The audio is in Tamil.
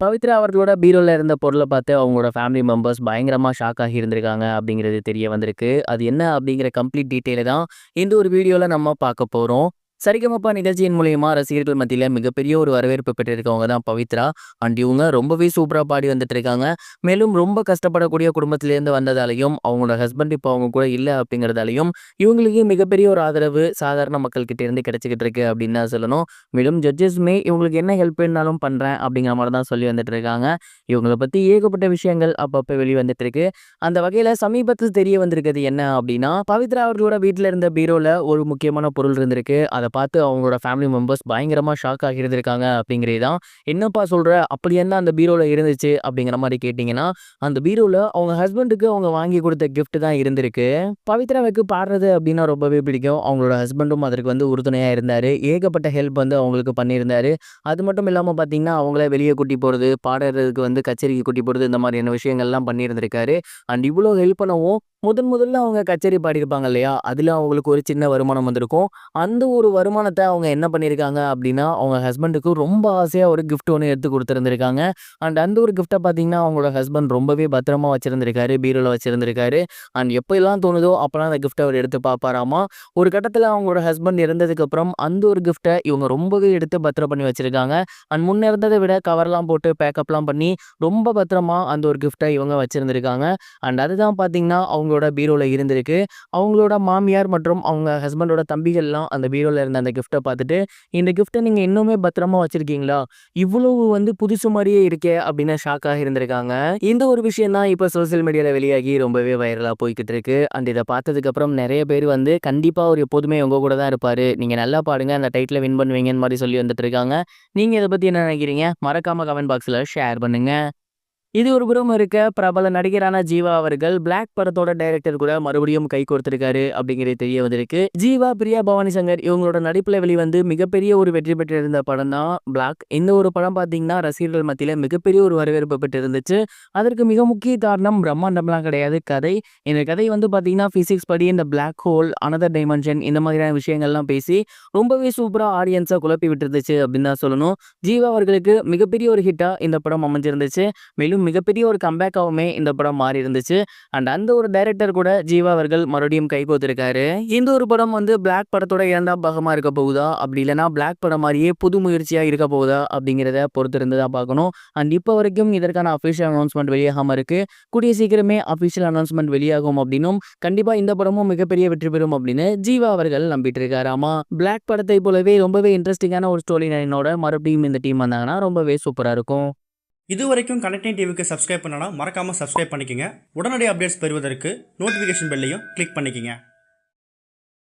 பவித்ரா அவர்களோட பீரோல இருந்த பொருள பார்த்து அவங்களோட ஃபேமிலி மெம்பர்ஸ் பயங்கரமா ஷாக் ஆகி இருந்திருக்காங்க அப்படிங்கிறது தெரிய வந்திருக்கு. அது என்ன அப்படிங்கிற கம்ப்ளீட் டீட்டெயில தான் இந்த ஒரு வீடியோல நம்ம பார்க்க போறோம். சரிகமபா நிகழ்ச்சியின் மூலியமா ரசிகர்கள் மத்தியில மிகப்பெரிய ஒரு வரவேற்பு பெற்றிருக்கவங்க தான் பவித்ரா. அண்ட் இவங்க ரொம்பவே சூப்பரா பாடி வந்துட்டு இருக்காங்க. மேலும் ரொம்ப கஷ்டப்படக்கூடிய குடும்பத்திலேருந்து வந்ததாலையும், அவங்களோட ஹஸ்பண்ட் இப்போ அவங்க கூட இல்ல அப்படிங்கிறதாலயும், இவங்களுக்கு மிகப்பெரிய ஒரு ஆதரவு சாதாரண மக்கள் கிட்ட இருந்து கிடைச்சுக்கிட்டு இருக்கு அப்படின்னு தான் சொல்லணும். மேலும் ஜட்ஜஸுமே இவங்களுக்கு என்ன ஹெல்ப் வேணும்னாலும் பண்றேன் அப்படிங்கிற மாரி தான் சொல்லி வந்துட்டு இருக்காங்க. இவங்கள பத்தி ஏகப்பட்ட விஷயங்கள் அப்பப்ப வெளி வந்துட்டு இருக்கு. அந்த வகையில சமீபத்தில தெரிய வந்திருக்கிறது என்ன அப்படின்னா, பவித்ரா அவர்களோட வீட்ல இருந்த பீரோல ஒரு முக்கியமான பொருள் இருந்திருக்கு. அத பார்த்து அவங்களோட ஃபேமிலி மெம்பர்ஸ் பயங்கரமா ஷாக் ஆகி இருந்திருக்காங்க அப்படிங்கிறது தான். "என்னப்பா சொல்ற? அப்படி என்ன அந்த பீரோல இருந்துச்சு?" அப்படிங்கிற மாரி கேட்டீங்கன்னா, அந்த பீரோல அவங்க ஹஸ்பண்டுக்கு அவங்க வாங்கி குடுத்த கிஃப்ட் தான் இருந்திருக்கு. பவித்ராவுக்கு பாடுறது அப்படின்னா ரொம்பவே பிடிக்கும். அவங்களோட ஹஸ்பண்டும் அதற்கு உறுதுணையா இருந்தாரு. ஏகப்பட்ட ஹெல்ப் அவங்களுக்கு பண்ணியிருந்தாரு. அது மட்டும் இல்லாம பார்த்தீங்கன்னா, அவங்கள வெளிய கூட்டி போறது, பாடுறதுக்கு கச்சேரிக்கு கூட்டி போறது, இந்த மாதிரியான விஷயங்கள்லாம் பண்ணியிருந்திருக்காரு. அண்ட் இவ்வளோ ஹெல்ப் பண்ணவும், முதல்ல அவங்க கச்சேரி பாடியிருப்பாங்க இல்லையா? அதில அவங்களுக்கு ஒரு சின்ன வருமானம் வந்திருக்கும். அந்த ஒரு வருமானத்த அவங்க என்ன பண்ணியிருக்காங்க அப்படின்னா, அவங்க ஹஸ்பண்டுக்கு ரொம்ப ஆசையா ஒரு கிஃப்ட் ஒண்ணு எடுத்து குடுத்திருந்திருக்காங்க. அண்ட் அந்த ஒரு கிஃப்ட்ட பார்த்தீங்கன்னா, அவங்களோட ஹஸ்பண்ட் ரொம்பவே பத்திரமா வச்சிருந்திருக்காரு. பீரோல வச்சிருந்திருக்காரு. அண்ட் எப்பலாம் தோணுதோ அப்பலாம் அந்த கிஃப்ட்ட அவர் எடுத்து பார்ப்பாராமா. ஒரு கட்டத்தில அவங்களோட ஹஸ்பண்ட் இறந்ததுக்கப்புறம் அந்த ஒரு கிஃப்ட்ட இவங்க ரொம்பவே எடுத்து பத்திரம் பண்ணி வச்சிருக்காங்க. அண்ட் முன்ன இருந்தத விட கவர்லாம் போட்டு பேக்கப்லாம் பண்ணி ரொம்ப பத்திரமா அந்த ஒரு கிஃப்ட்ட இவங்க வச்சிருந்திருக்காங்க. அண்ட் அதுதான் பார்த்தீங்கன்னா, அவங்களோட பீரோல இருந்திருக்கு. அவங்களோட மாமியார் மற்றும் அவங்க ஹஸ்பண்டோட தம்பிகள்லாம் அந்த பீரோல இருந்த அந்த கிஃப்ட்ட பார்த்துட்டு, "இந்த கிஃப்ட்ட நீங்க இன்னுமே பத்திரமா வச்சிருக்கீங்களா? இவ்வளவு புதுசு மாரியே இருக்கே!" அப்படின்னு ஷாக் ஆகி இருந்திருக்காங்க. இந்த ஒரு விஷயம் தான் இப்ப சோசியல் மீடியால வெளியாகி ரொம்பவே வைரலா போய்க்கிட்டு இருக்கு. அண்ட் இத பார்த்ததுக்கப்புறம் நெறைய பேர் கண்டிப்பா அவரு எப்போதுமே உங்க கூட தான் இருப்பாரு. நீங்க நல்லா பாடுங்க. அந்த டைட்டில வின் பண்ணுவீங்கன்னு மாரி சொல்லி வந்துட்டு இருக்காங்க. நீங்க இத பத்தி என்ன நினைக்கிறீங்க? மறக்காம கமெண்ட் பாக்ஸ்ல ஷேர் பண்ணுங்க. இது ஒரு புறம் இருக்க, பிரபல நடிகரான ஜீவா அவர்கள் பிளாக் படத்தோட டைரக்டர் கூட மறுபடியும் கை கோர்த்திருக்காரு அப்படிங்கிறது தெரிய வந்திருக்கு. ஜீவா, பிரியா பவானி சங்கர் இவங்களோட நடிப்புல வெளிவந்து மிகப்பெரிய ஒரு வெற்றி பெற்றிருந்த படம் தான் பிளாக். இந்த ஒரு படம் பார்த்தீங்கன்னா, ரசிகர்கள் மத்தியில மிகப்பெரிய ஒரு வரவேற்பு பெற்றிருந்துச்சு. அதற்கு மிக முக்கிய காரணம் பிரம்மாண்டம்லாம் கிடையாது, கதை. இந்த கதை பார்த்தீங்கன்னா, பிசிக்ஸ் படி இந்த பிளாக் ஹோல், அனதர் டைமென்ஷன் இந்த மாதிரியான விஷயங்கள்லாம் பேசி ரொம்பவே சூப்பரா ஆடியன்ஸ குழப்பி விட்டுருந்துச்சு அப்படின்னு தான் சொல்லணும். ஜீவா அவர்களுக்கு மிகப்பெரிய ஒரு ஹிட்டா இந்த படம் அமைஞ்சிருந்துச்சு. மேலும் மிகப்பெரிய ஒரு கம்பேக்காவுமே இந்த படம் மாறி இருந்துச்சு. அண்ட் அந்த ஒரு டைரக்டர் கூட ஜீவா அவர்கள் மறுபடியும் கைகோர்த்திருக்காரு. இந்த ஒரு படம் பிளாக் படத்தோட 2ஆம் பாகமா இருக்க போகுதா? அப்படி இல்லன்னா பிளாக் படம் மாரியே புது முயற்சியா இருக்க போகுதா? அப்படிங்கிறத பொறுத்திருந்து தான் பார்க்கணும். அண்ட் இப்போ வரைக்கும் இதற்கான அஃபிஷியல் அனௌன்ஸ்மென்ட் வெளியாகாம இருக்கு. கூடிய சீக்கிரமே அஃபிஷியல் அனௌன்ஸ்மென்ட் வெளியாகும் அப்படின்னும், கண்டிப்பா இந்த படமும் மிகப்பெரிய வெற்றி பெறும் அப்படின்னு ஜீவா அவர்கள் நம்பிட்டு இருக்காராமா. பிளாக் படத்தை போலவே ரொம்பவே இன்ட்ரெஸ்டிங்கான ஒரு ஸ்டோரி லைனோட மறுபடியும் இந்த டீம் வந்தாங்கன்னா ரொம்பவே சூப்பரா இருக்கும். இதுவரைக்கும் கனெக்டிங் டிவிக்கு சப்ஸ்கிரைப் பண்ணனா மறக்காமல் சப்ஸ்கிரைப் பண்ணிக்கங்க. உடனடி அப்டேட்ஸ் பெறுவதற்கு நோட்டிஃபிகேஷன் பெல்லையும் கிளிக் பண்ணிக்கங்க.